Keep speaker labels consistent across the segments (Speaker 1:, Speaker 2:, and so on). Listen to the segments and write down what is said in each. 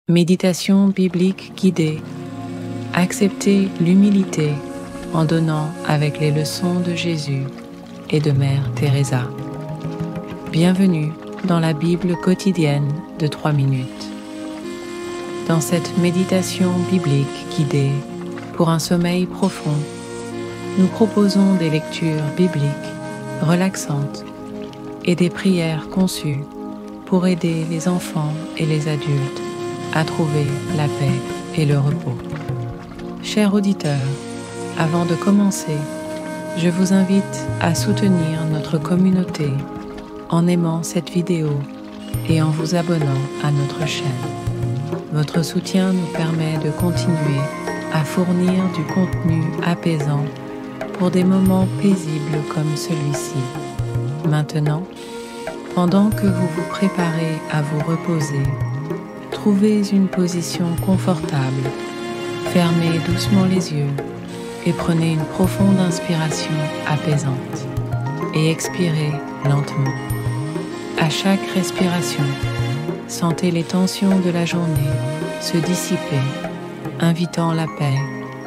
Speaker 1: Méditation biblique guidée. Accepter l'humilité en donnant avec les leçons de Jésus et de Mère Teresa. Bienvenue dans la Bible quotidienne de 3 minutes. Dans cette méditation biblique guidée pour un sommeil profond, nous proposons des lectures bibliques relaxantes et des prières conçues pour aider les enfants et les adultes à trouver la paix et le repos. Chers auditeurs, avant de commencer, je vous invite à soutenir notre communauté en aimant cette vidéo et en vous abonnant à notre chaîne. Votre soutien nous permet de continuer à fournir du contenu apaisant pour des moments paisibles comme celui-ci. Maintenant, pendant que vous vous préparez à vous reposer, trouvez une position confortable, fermez doucement les yeux et prenez une profonde inspiration apaisante et expirez lentement. À chaque respiration, sentez les tensions de la journée se dissiper, invitant la paix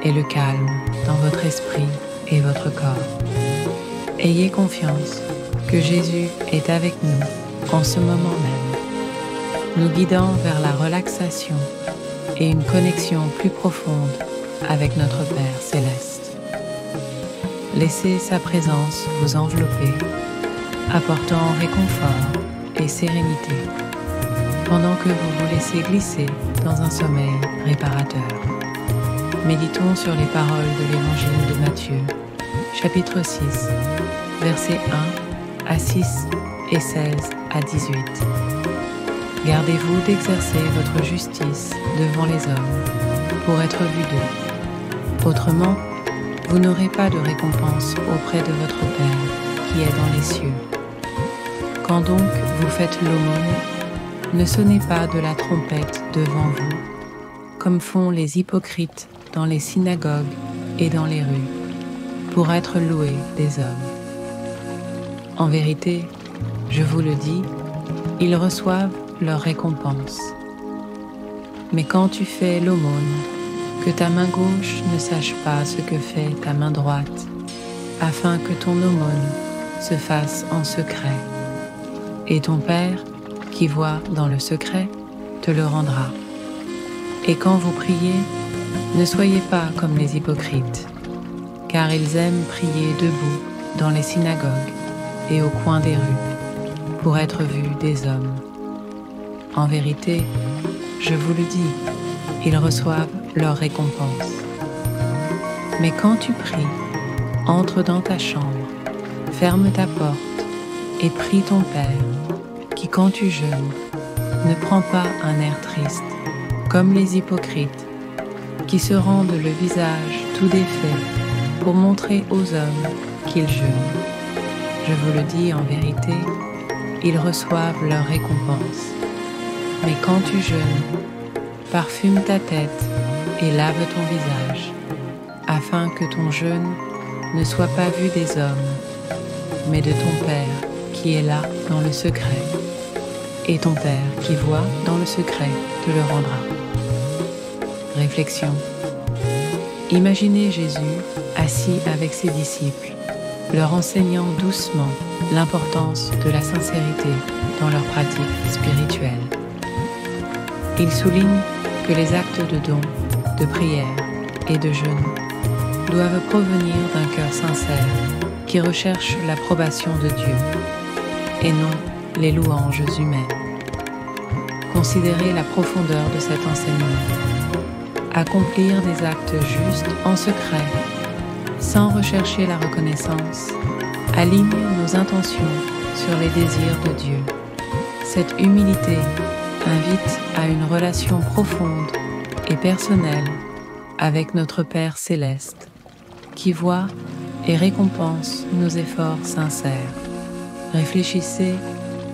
Speaker 1: et le calme dans votre esprit et votre corps. Ayez confiance que Jésus est avec nous en ce moment même, nous guidant vers la relaxation et une connexion plus profonde avec notre Père céleste. Laissez sa présence vous envelopper, apportant réconfort et sérénité, pendant que vous vous laissez glisser dans un sommeil réparateur. Méditons sur les paroles de l'Évangile de Matthieu, chapitre 6, versets 1 à 6 et 16 à 18. Gardez-vous d'exercer votre justice devant les hommes pour être vu d'eux. Autrement, vous n'aurez pas de récompense auprès de votre Père qui est dans les cieux. Quand donc vous faites l'aumône, ne sonnez pas de la trompette devant vous, comme font les hypocrites dans les synagogues et dans les rues, pour être loués des hommes. En vérité, je vous le dis, ils reçoivent leur récompense. Mais quand tu fais l'aumône, que ta main gauche ne sache pas ce que fait ta main droite, afin que ton aumône se fasse en secret. Et ton Père, qui voit dans le secret, te le rendra. Et quand vous priez, ne soyez pas comme les hypocrites, car ils aiment prier debout dans les synagogues et au coin des rues, pour être vus des hommes. En vérité, je vous le dis, ils reçoivent leur récompense. Mais quand tu pries, entre dans ta chambre, ferme ta porte et prie ton Père, qui quand tu jeûnes, ne prend pas un air triste, comme les hypocrites, qui se rendent le visage tout défait pour montrer aux hommes qu'ils jeûnent. Je vous le dis en vérité, ils reçoivent leur récompense. Mais quand tu jeûnes, parfume ta tête et lave ton visage, afin que ton jeûne ne soit pas vu des hommes, mais de ton Père qui est là dans le secret. Et ton Père qui voit dans le secret te le rendra. Réflexion. Imaginez Jésus assis avec ses disciples, leur enseignant doucement l'importance de la sincérité dans leur pratique spirituelle. Il souligne que les actes de don, de prière et de jeûne doivent provenir d'un cœur sincère qui recherche l'approbation de Dieu et non les louanges humaines. Considérez la profondeur de cet enseignement. Accomplir des actes justes en secret, sans rechercher la reconnaissance, aligne nos intentions sur les désirs de Dieu. Cette humilité invite à une relation profonde et personnelle avec notre Père céleste, qui voit et récompense nos efforts sincères. Réfléchissez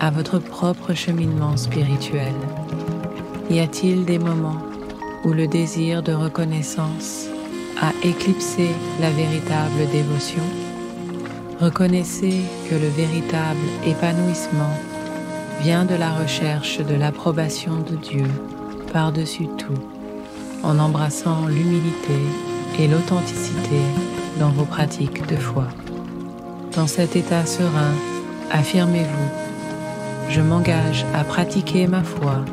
Speaker 1: à votre propre cheminement spirituel. Y a-t-il des moments où le désir de reconnaissance a éclipsé la véritable dévotion? Reconnaissez que le véritable épanouissement vient de la recherche de l'approbation de Dieu par-dessus tout, en embrassant l'humilité et l'authenticité dans vos pratiques de foi. Dans cet état serein, affirmez-vous: je m'engage à pratiquer ma foi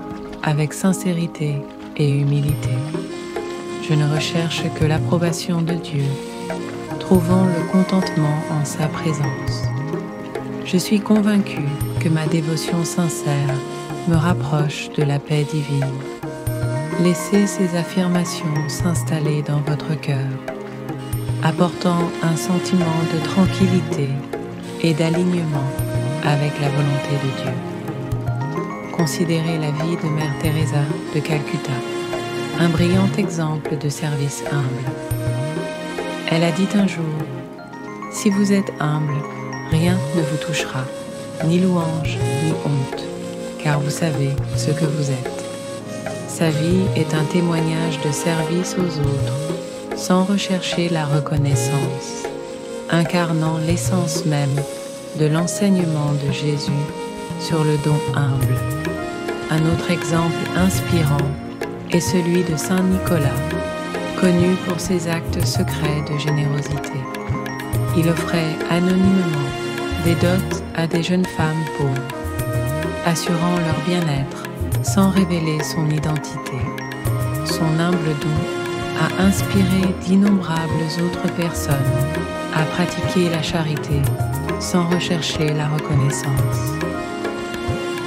Speaker 1: avec sincérité et humilité. Je ne recherche que l'approbation de Dieu, trouvant le contentement en sa présence. Je suis convaincu que ma dévotion sincère me rapproche de la paix divine. Laissez ces affirmations s'installer dans votre cœur, apportant un sentiment de tranquillité et d'alignement avec la volonté de Dieu. Considérez la vie de Mère Teresa de Calcutta, un brillant exemple de service humble. Elle a dit un jour: « Si vous êtes humble, rien ne vous touchera, ni louange, ni honte, car vous savez ce que vous êtes. » Sa vie est un témoignage de service aux autres, sans rechercher la reconnaissance, incarnant l'essence même de l'enseignement de Jésus sur le don humble. Un autre exemple inspirant est celui de Saint Nicolas, connu pour ses actes secrets de générosité. Il offrait anonymement des dots à des jeunes femmes pauvres, assurant leur bien-être sans révéler son identité. Son humble don a inspiré d'innombrables autres personnes à pratiquer la charité sans rechercher la reconnaissance.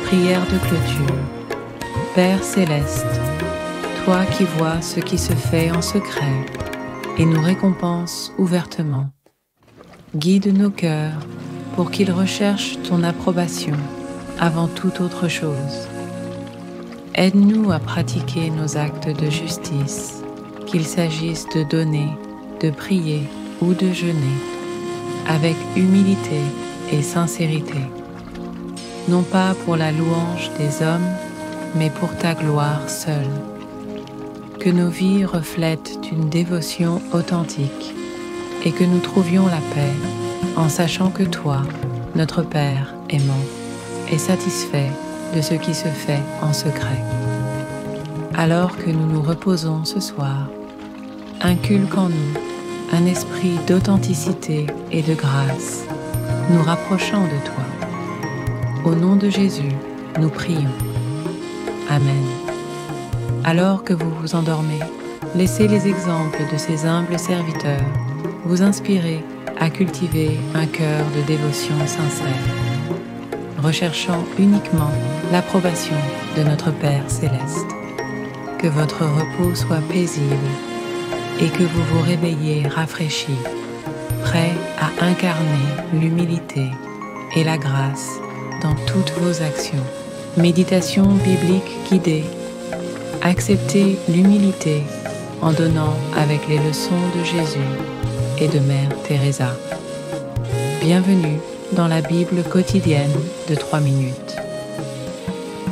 Speaker 1: Prière de clôture. Père céleste, toi qui vois ce qui se fait en secret et nous récompenses ouvertement, guide nos cœurs pour qu'ils recherchent ton approbation avant toute autre chose. Aide-nous à pratiquer nos actes de justice, qu'il s'agisse de donner, de prier ou de jeûner, avec humilité et sincérité, non pas pour la louange des hommes, mais pour ta gloire seule. Que nos vies reflètent une dévotion authentique et que nous trouvions la paix en sachant que toi, notre Père aimant, est satisfait de ce qui se fait en secret. Alors que nous nous reposons ce soir, inculque en nous un esprit d'authenticité et de grâce, nous rapprochant de toi. Au nom de Jésus, nous prions. Amen. Alors que vous vous endormez, laissez les exemples de ces humbles serviteurs vous inspirer à cultiver un cœur de dévotion sincère, recherchant uniquement l'approbation de notre Père céleste. Que votre repos soit paisible et que vous vous réveillez rafraîchis, prêts à incarner l'humilité et la grâce dans toutes vos actions. Méditation biblique guidée. Acceptez l'humilité en donnant avec les leçons de Jésus et de Mère Teresa. Bienvenue dans la Bible quotidienne de 3 minutes.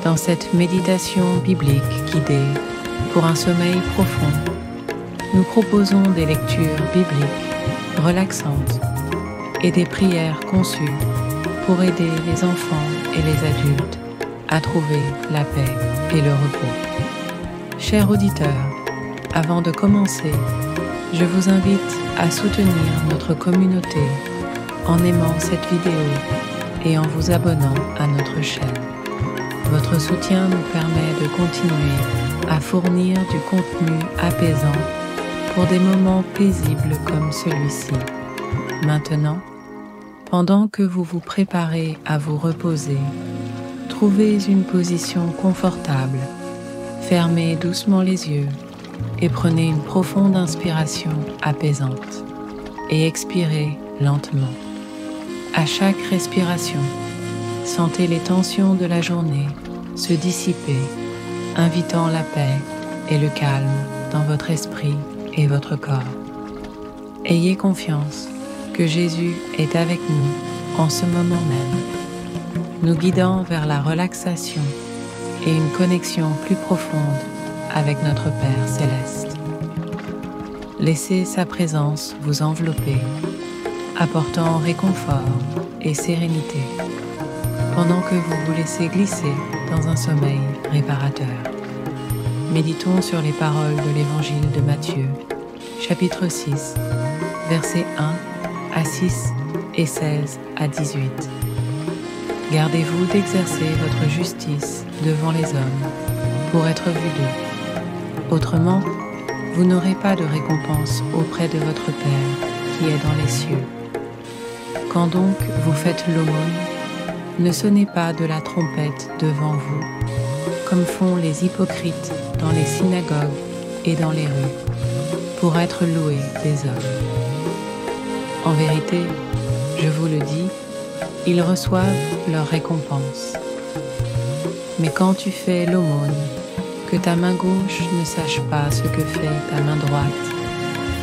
Speaker 1: Dans cette méditation biblique guidée pour un sommeil profond, nous proposons des lectures bibliques relaxantes et des prières conçues pour aider les enfants et les adultes à trouver la paix et le repos. Chers auditeurs, avant de commencer, je vous invite à soutenir notre communauté en aimant cette vidéo et en vous abonnant à notre chaîne. Votre soutien nous permet de continuer à fournir du contenu apaisant pour des moments paisibles comme celui-ci. Maintenant, pendant que vous vous préparez à vous reposer, trouvez une position confortable, fermez doucement les yeux et prenez une profonde inspiration apaisante et expirez lentement. À chaque respiration, sentez les tensions de la journée se dissiper, invitant la paix et le calme dans votre esprit et votre corps. Ayez confiance que Jésus est avec nous en ce moment même, nous guidant vers la relaxation et une connexion plus profonde avec notre Père céleste. Laissez sa présence vous envelopper, apportant réconfort et sérénité, pendant que vous vous laissez glisser dans un sommeil réparateur. méditons sur les paroles de l'Évangile de Matthieu, chapitre 6, versets 1 à 6 et 16 à 18. Gardez-vous d'exercer votre justice devant les hommes pour être vus d'eux. Autrement, vous n'aurez pas de récompense auprès de votre Père qui est dans les cieux. Quand donc vous faites l'aumône, ne sonnez pas de la trompette devant vous, comme font les hypocrites dans les synagogues et dans les rues, pour être loués des hommes. En vérité, je vous le dis, ils reçoivent leur récompense. Mais quand tu fais l'aumône, que ta main gauche ne sache pas ce que fait ta main droite,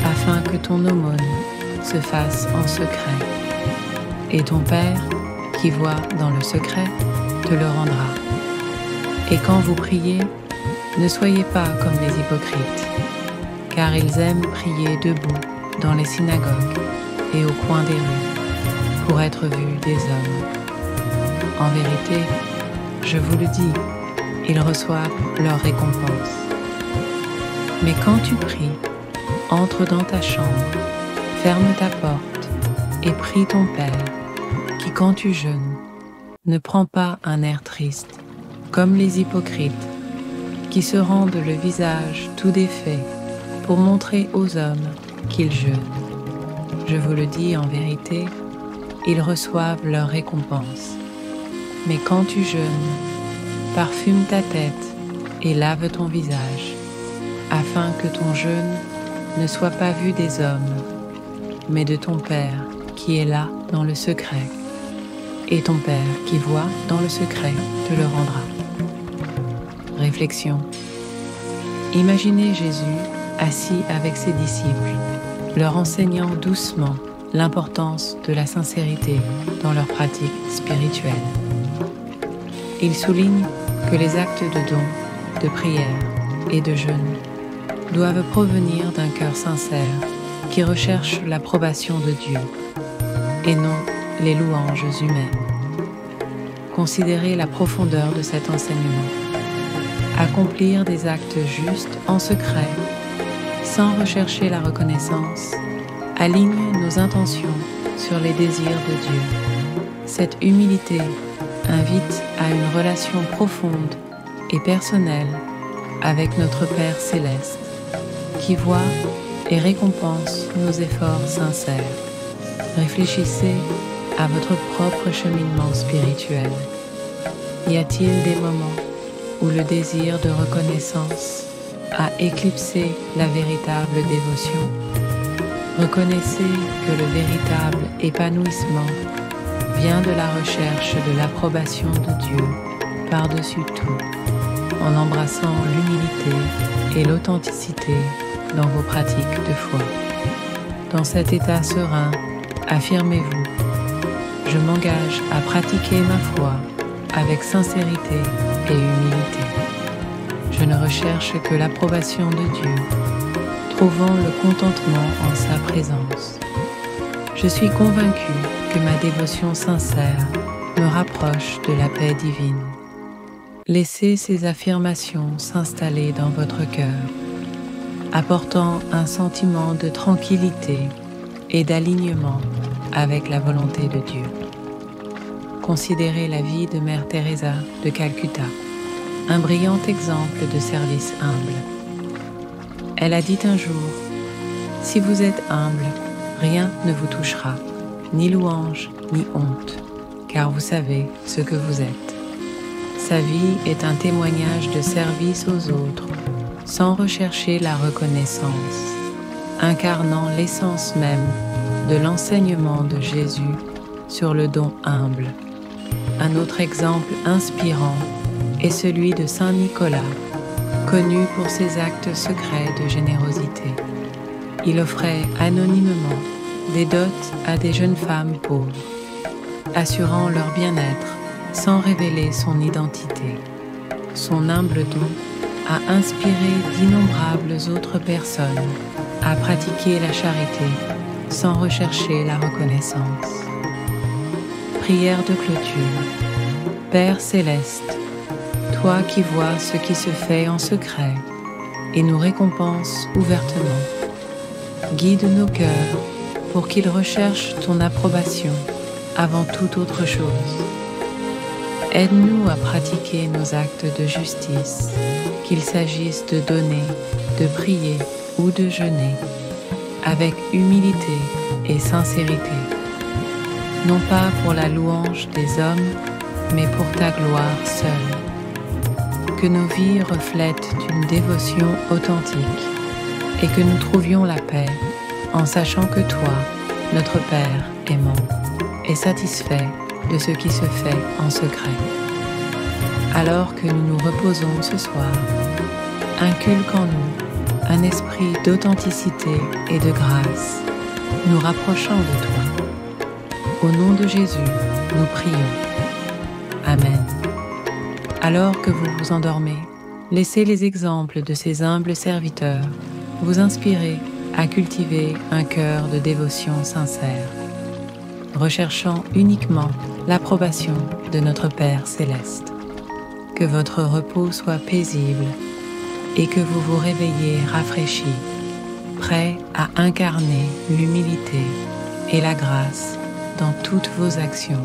Speaker 1: afin que ton aumône se fasse en secret. Et ton Père, qui voit dans le secret, te le rendra. Et quand vous priez, ne soyez pas comme les hypocrites, car ils aiment prier debout dans les synagogues et au coin des rues, pour être vus des hommes. En vérité, je vous le dis, ils reçoivent leur récompense. Mais quand tu pries, entre dans ta chambre, ferme ta porte et prie ton Père, qui quand tu jeûnes, ne prend pas un air triste, comme les hypocrites, qui se rendent le visage tout défait pour montrer aux hommes qu'ils jeûnent. Je vous le dis en vérité, ils reçoivent leur récompense. Mais quand tu jeûnes, parfume ta tête et lave ton visage, afin que ton jeûne ne soit pas vu des hommes, mais de ton Père qui est là dans le secret. Et ton Père qui voit dans le secret te le rendra. Réflexion. Imaginez Jésus assis avec ses disciples, leur enseignant doucement l'importance de la sincérité dans leur pratique spirituelle. Il souligne que les actes de don, de prière et de jeûne doivent provenir d'un cœur sincère qui recherche l'approbation de Dieu et non les louanges humaines. Considérez la profondeur de cet enseignement. Accomplir des actes justes en secret, sans rechercher la reconnaissance, aligne nos intentions sur les désirs de Dieu. Cette humilité invite à une relation profonde et personnelle avec notre Père céleste, qui voit et récompense nos efforts sincères. Réfléchissez à votre propre cheminement spirituel. Y a-t-il des moments où le désir de reconnaissance a éclipsé la véritable dévotion? Reconnaissez que le véritable épanouissement vient de la recherche de l'approbation de Dieu par-dessus tout, en embrassant l'humilité et l'authenticité dans vos pratiques de foi. Dans cet état serein, affirmez-vous: je m'engage à pratiquer ma foi avec sincérité et humilité. Je ne recherche que l'approbation de Dieu, trouvant le contentement en sa présence. Je suis convaincu que ma dévotion sincère me rapproche de la paix divine. Laissez ces affirmations s'installer dans votre cœur, apportant un sentiment de tranquillité et d'alignement avec la volonté de Dieu. Considérez la vie de Mère Teresa de Calcutta, un brillant exemple de service humble. Elle a dit un jour: « Si vous êtes humble, rien ne vous touchera, ni louange, ni honte, car vous savez ce que vous êtes. » Sa vie est un témoignage de service aux autres, sans rechercher la reconnaissance, incarnant l'essence même de l'enseignement de Jésus sur le don humble. Un autre exemple inspirant est celui de Saint Nicolas, connu pour ses actes secrets de générosité. Il offrait anonymement des dots à des jeunes femmes pauvres, assurant leur bien-être sans révéler son identité. Son humble don a inspiré d'innombrables autres personnes à pratiquer la charité sans rechercher la reconnaissance. Prière de clôture. Père céleste, toi qui vois ce qui se fait en secret et nous récompense ouvertement. Guide nos cœurs pour qu'ils recherchent ton approbation avant toute autre chose. Aide-nous à pratiquer nos actes de justice, qu'il s'agisse de donner, de prier ou de jeûner, avec humilité et sincérité, non pas pour la louange des hommes, mais pour ta gloire seule. Que nos vies reflètent une dévotion authentique et que nous trouvions la paix en sachant que toi, notre Père aimant, est satisfait de ce qui se fait en secret. Alors que nous nous reposons ce soir, inculque en nous un esprit d'authenticité et de grâce, nous rapprochant de toi. Au nom de Jésus, nous prions. Amen. Alors que vous vous endormez, laissez les exemples de ces humbles serviteurs vous inspirer à cultiver un cœur de dévotion sincère, recherchant uniquement l'approbation de notre Père céleste. Que votre repos soit paisible et que vous vous réveillez rafraîchis, prêts à incarner l'humilité et la grâce dans toutes vos actions.